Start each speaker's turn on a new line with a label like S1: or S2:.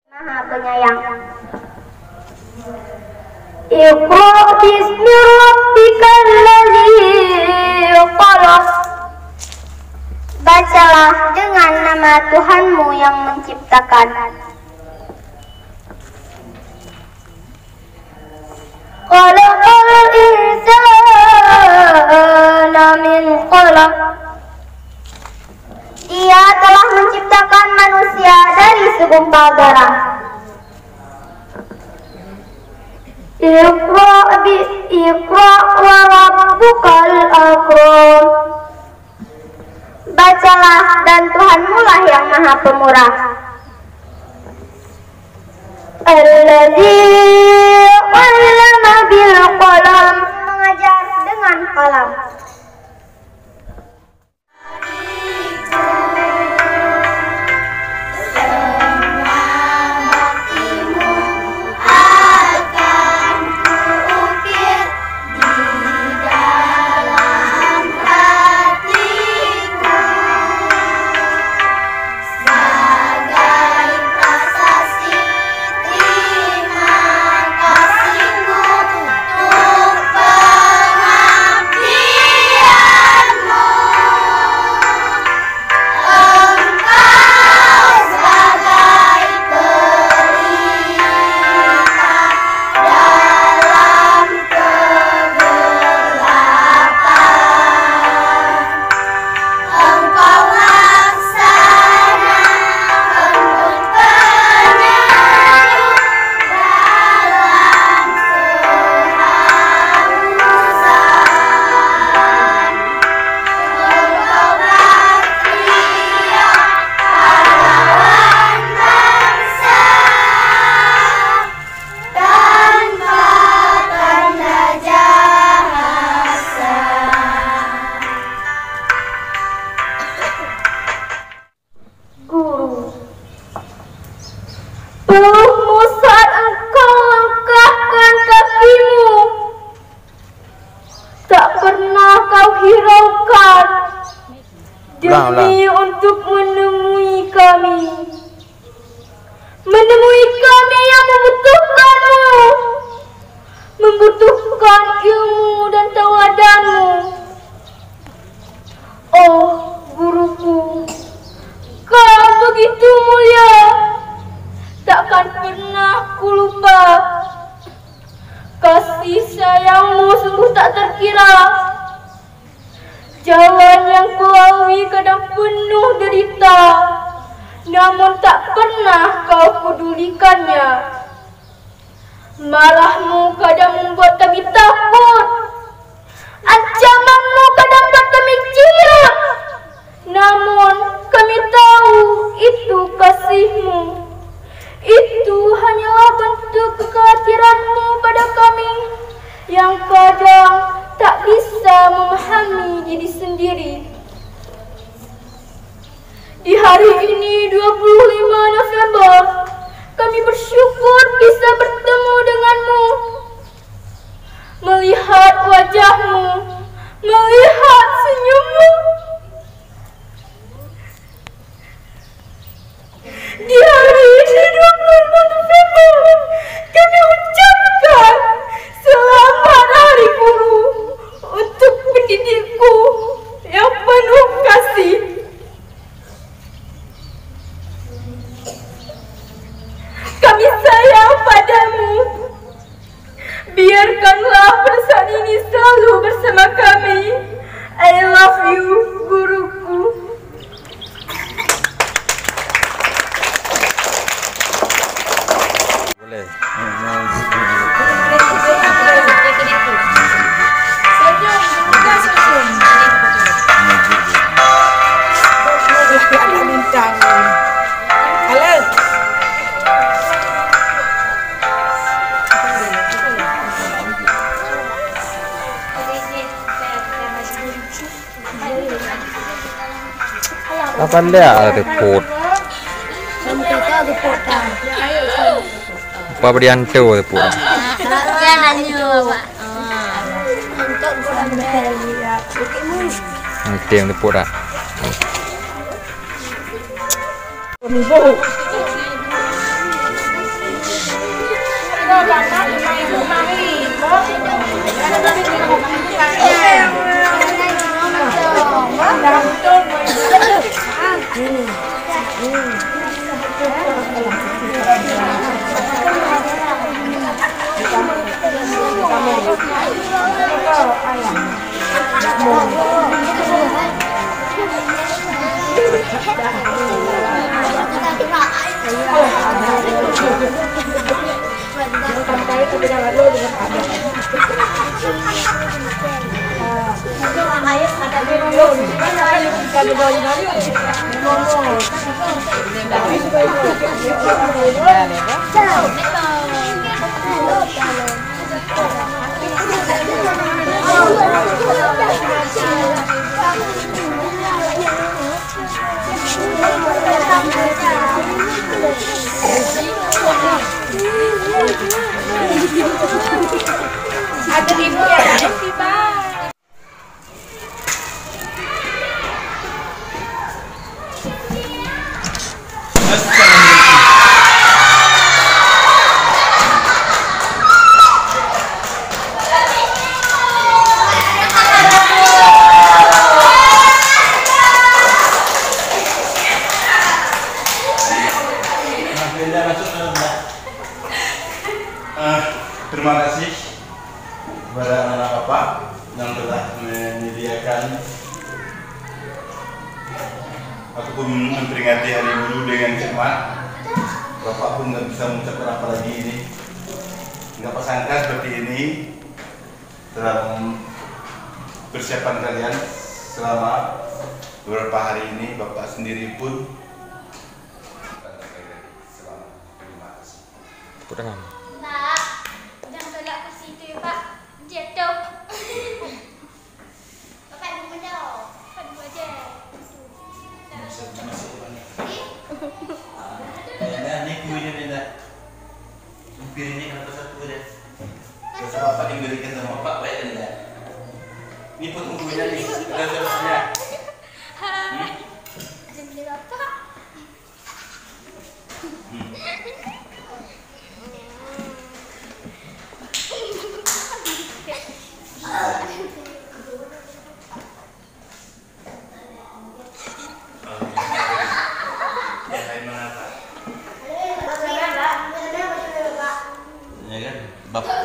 S1: Maha Penyayang. Iqra bismi rabbikal ladzi khalaq. Bacalah dengan nama Tuhanmu yang menciptakan. Khalaqal insana min khalaq. Dia telah menciptakan manusia dari segumpal darah. Iqra wa rabbukal akram. Bacalah dan Tuhanmu lah yang maha pemurah. Alladzi 'allama bil qalam. Mengajar dengan kalam. Pelukmu saat engkau langkahkan kakimu, tak pernah kau hiraukan demi untuk menemui kami yang membutuhkanmu, membutuhkan ilmu dan tawadanmu. Oh guruku, kau begitu mulia, takkan pernah ku lupa. Kasih sayangmu sungguh tak terkira. Jalan yang kulalui kadang penuh derita, namun tak pernah kau pedulikannya. Marahmu kadang membuat kami takut, ancamanmu kadang membuat kami ciut, namun kami tahu itu kasihmu. Itu hanyalah bentuk kekhawatiranmu pada kami yang kadang tak bisa memahami diri sendiri. Di hari ini 25 November, kami bersyukur bisa bertemu denganmu, melihat wajahmu, melihat senyummu. Di hari ini 25 November, kami ucapkan selamat Hari Guru untuk pendidikku yang penuh kasih. Kami sayang padamu. Biarkanlah perasaan ini selalu bersama kami. I love you, guruku.
S2: Kapan dia report? Apa berian tu report? Nanti yang report dah.
S1: Ada ibu ya, sih Pak.
S3: Terima kasih kepada anak bapak yang telah menyediakan ataupun memperingati Hari Guru dengan cermat. Bapak pun nggak bisa mengucapkan apa lagi ini. Nggak sangka seperti ini dalam persiapan kalian selama beberapa hari ini. Bapak sendiri pun terima kasih.
S2: Kurang.
S4: Pak, jangan tolak ke situ ya Pak. Jatuh. Bapak ibu menjauh. Bapak ibu aja.
S3: Ini kuenya beda. Piringnya kata satu deh. Biasa bapak diberikan sama bapak baik enggak? Ini potong kuenya nih. Ada selesai.
S4: Jangan beli bapak.
S3: Ya kan? Bapak